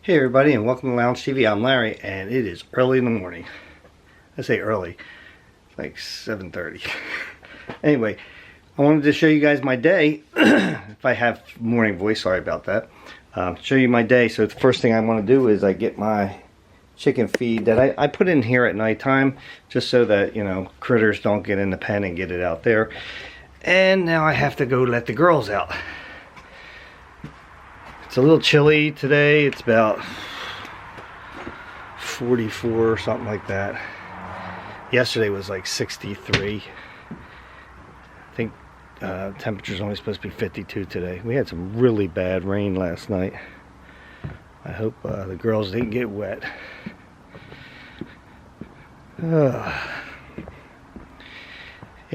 Hey everybody, and welcome to Lounge TV. I'm Larry, and it is early in the morning. I say early, it's like 7:30. Anyway, I wanted to show you guys my day. If I have morning voice, sorry about that. Show you my day. So the first thing I want to do is I get my chicken feed that I put in here at nighttime, just so that, you know, critters don't get in the pen and get it out there. And now I have to go let the girls out. It's a little chilly today. It's about 44 or something like that. Yesterday was like 63. I think temperature's only supposed to be 52 today. We had some really bad rain last night. I hope the girls didn't get wet. Yeah,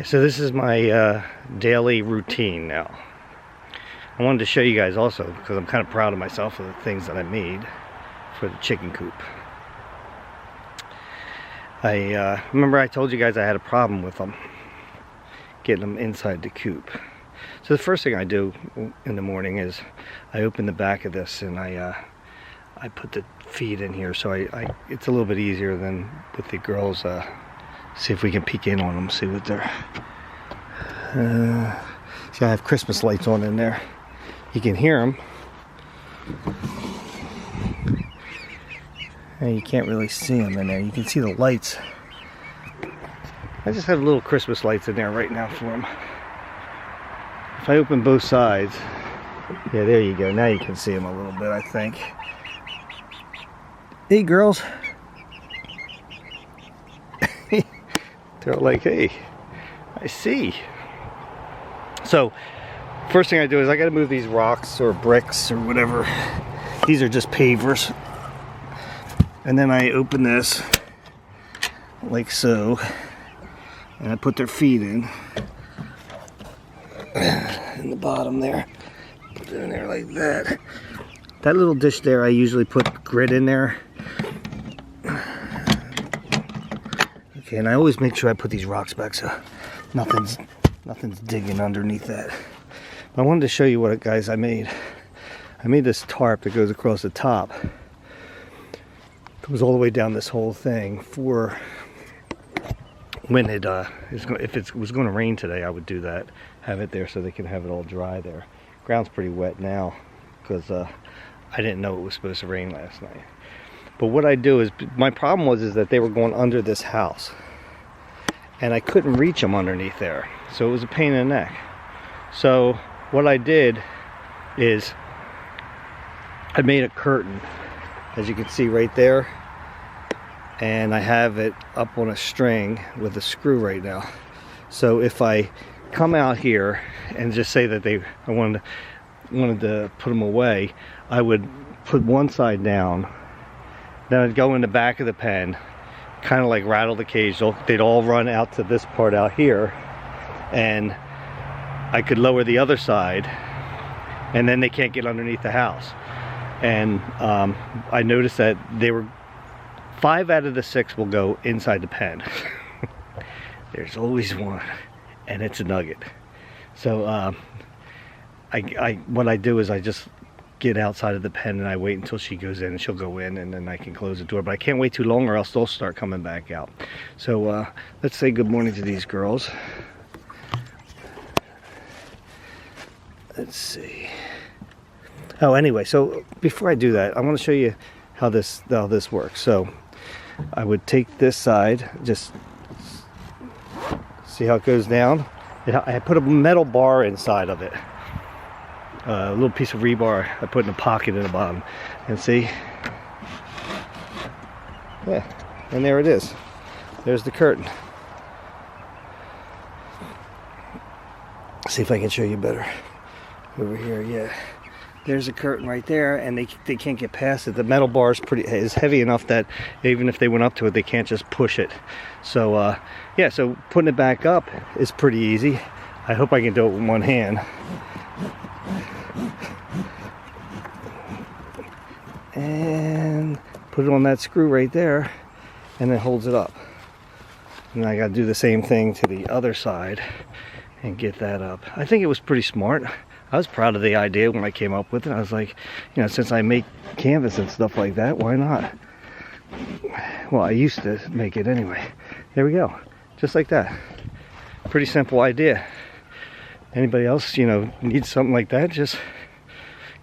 so this is my daily routine now. I wanted to show you guys also, because I'm kind of proud of myself for the things that I made for the chicken coop. I remember I told you guys I had a problem with them, getting them inside the coop. So the first thing I do in the morning is I open the back of this and I put the feed in here, so it's a little bit easier than with the girls. See if we can peek in on them, see what they're... see, I have Christmas lights on in there. You can hear them. And you can't really see them in there. You can see the lights. I just have little Christmas lights in there right now for them. If I open both sides, yeah, there you go. Now you can see them a little bit, I think. Hey, girls. They're like, hey, I see. So, first thing I do is I got to move these rocks or bricks or whatever. These are just pavers. And then I open this like so, and I put their feet in the bottom there. Put it in there like that. That little dish there, I usually put grit in there. Okay, and I always make sure I put these rocks back so nothing's digging underneath that. I wanted to show you what, guys, I made. I made this tarp that goes across the top. Goes all the way down this whole thing for when it if it was going to rain today, I would do that. Have it there so they can have it all dry there. Ground's pretty wet now because I didn't know it was supposed to rain last night. But what I do is, my problem was that they were going under this house, and I couldn't reach them underneath there, so it was a pain in the neck. So what I did is I made a curtain, as you can see right there, and I have it up on a string with a screw right now. So if I come out here and just say that I wanted to put them away, I would put one side down, then I'd go in the back of the pen, kind of like rattle the cage. They'd all run out to this part out here, and I could lower the other side, and then they can't get underneath the house. And I noticed that they were 5 out of the 6 will go inside the pen. There's always one, and it's a nugget. So what I do is I just get outside of the pen and I wait until she goes in, and she'll go in, and then I can close the door. But I can't wait too long, or else they'll start coming back out. So let's say good morning to these girls. Let's see. Oh, anyway, so before I do that, I want to show you how this works. So I would take this side, just see how it goes down. I put a metal bar inside of it, a little piece of rebar I put in a pocket in the bottom, and see, yeah, and there it is. There's the curtain. See if I can show you better over here. Yeah, there's a curtain right there, and they can't get past it. The metal bar is heavy enough that even if they went up to it, they can't just push it. So yeah, so putting it back up is pretty easy. I hope I can do it with one hand. And put it on that screw right there, and it holds it up. And I got to do the same thing to the other side and get that up. I think it was pretty smart. I was proud of the idea when I came up with it. I was like, you know, since I make canvas and stuff like that, why not? Well, I used to make it anyway. There we go. Just like that. Pretty simple idea. Anybody else, you know, needs something like that, just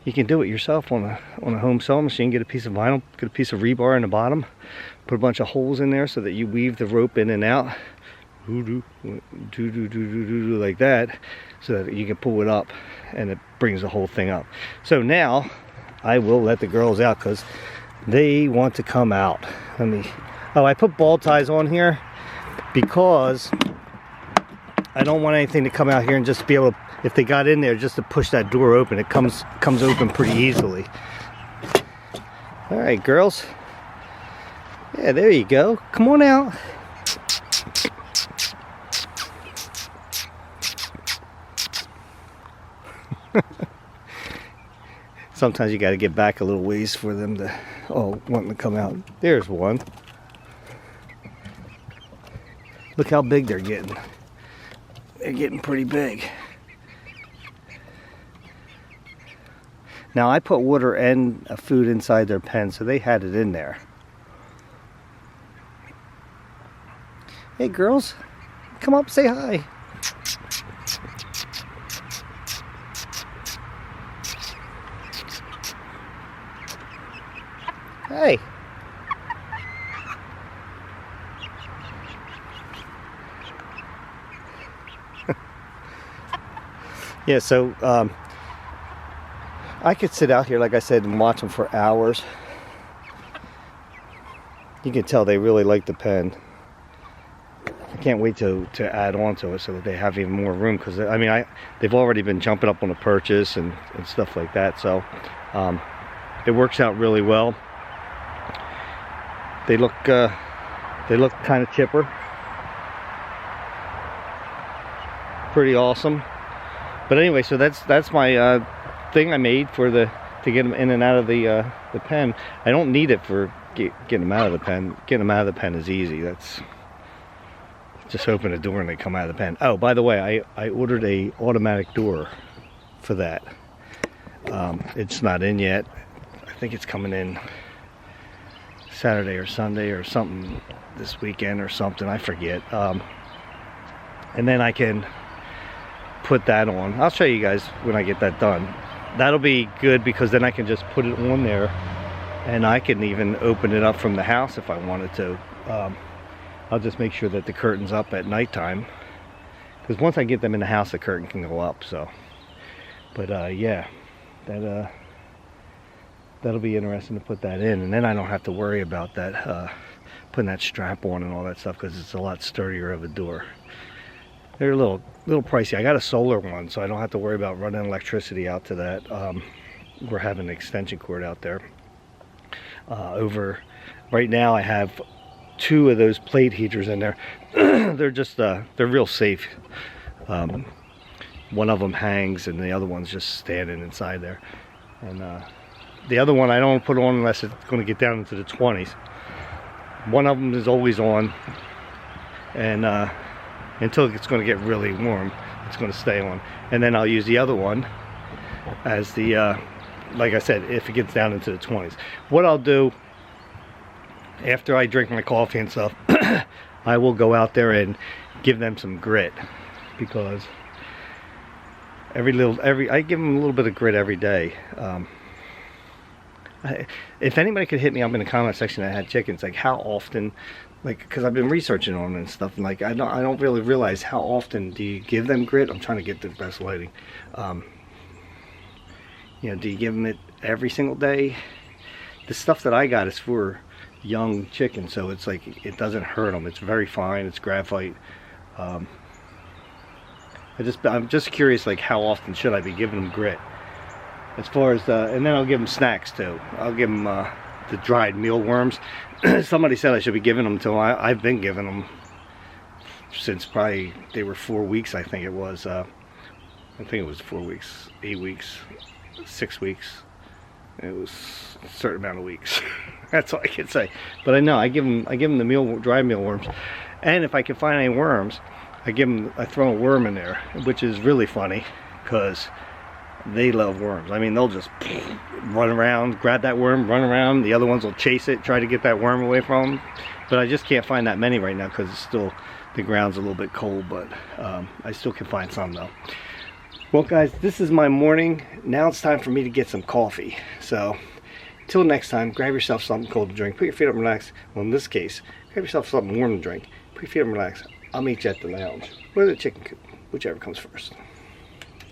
you can do it yourself on a home sewing machine. Get a piece of vinyl, get a piece of rebar in the bottom, put a bunch of holes in there so that you weave the rope in and out, like that, so that you can pull it up and it brings the whole thing up. So now I will let the girls out because they want to come out. I put ball ties on here because I don't want anything to come out here and just be able to, if they got in there, just to push that door open. It comes open pretty easily. All right, girls. Yeah, there you go. Come on out. Sometimes you got to get back a little ways for them to, wanting to come out. There's one. Look how big they're getting. They're getting pretty big. Now I put water and food inside their pen, so they had it in there. Hey girls, come up, say hi. Hey. Yeah, so I could sit out here, like I said, and watch them for hours. You can tell they really like the pen. I can't wait to add on to it so that they have even more room, because I mean, they've already been jumping up on the purchase and stuff like that. So it works out really well. They look kind of chipper. Pretty awesome. But anyway, so that's my thing I made for to get them in and out of the pen. I don't need it for getting them out of the pen. Getting them out of the pen is easy. That's just open the door and they come out of the pen. Oh, by the way, I ordered a automatic door for that. It's not in yet. I think it's coming in Saturday or Sunday or something this weekend or something. I forget. And then I can put that on. I'll show you guys when I get that done. That'll be good because then I can just put it on there and I can even open it up from the house if I wanted to. I'll just make sure that the curtain's up at nighttime, because once I get them in the house the curtain can go up. So but yeah, that'll be interesting to put that in, and then I don't have to worry about that putting that strap on and all that stuff, because it's a lot sturdier of a door. They're a little pricey. I got a solar one, so I don't have to worry about running electricity out to that. We're having an extension cord out there. Right now I have 2 of those plate heaters in there. They're just they're real safe. One of them hangs and the other one's just standing inside there. And the other one I don't put on unless it's going to get down into the 20s. One of them is always on, and until it's going to get really warm, it's going to stay on. And then I'll use the other one as the, like I said, if it gets down into the 20s. What I'll do after I drink my coffee and stuff, I will go out there and give them some grit, because I give them a little bit of grit every day. If anybody could hit me up in the comment section that had chickens, like how often, like, because I've been researching on it and stuff, and like I don't really realize how often do you give them grit. I'm trying to get the best lighting. You know, do you give them it every single day? The stuff that I got is for young chickens, so it's like it doesn't hurt them. It's very fine. It's graphite. I'm just curious, like how often should I be giving them grit? As far as and then I'll give them snacks too. I'll give them the dried mealworms. Somebody said I should be giving them till I've been giving them since probably they were 4 weeks. I think it was. I think it was 4 weeks, 8 weeks, 6 weeks. It was a certain amount of weeks. That's all I can say. But I know I give them the dried mealworms, and if I can find any worms, I throw a worm in there, which is really funny because they love worms. I mean, they'll just run around, grab that worm, run around. The other ones will chase it, try to get that worm away from them. But I just can't find that many right now because it's still, the ground's a little bit cold, but I still can find some though. Well guys, this is my morning. Now it's time for me to get some coffee. So until next time, grab yourself something cold to drink, put your feet up and relax. Well, in this case, grab yourself something warm to drink, put your feet up and relax. I'll meet you at the lounge or the chicken coop, whichever comes first.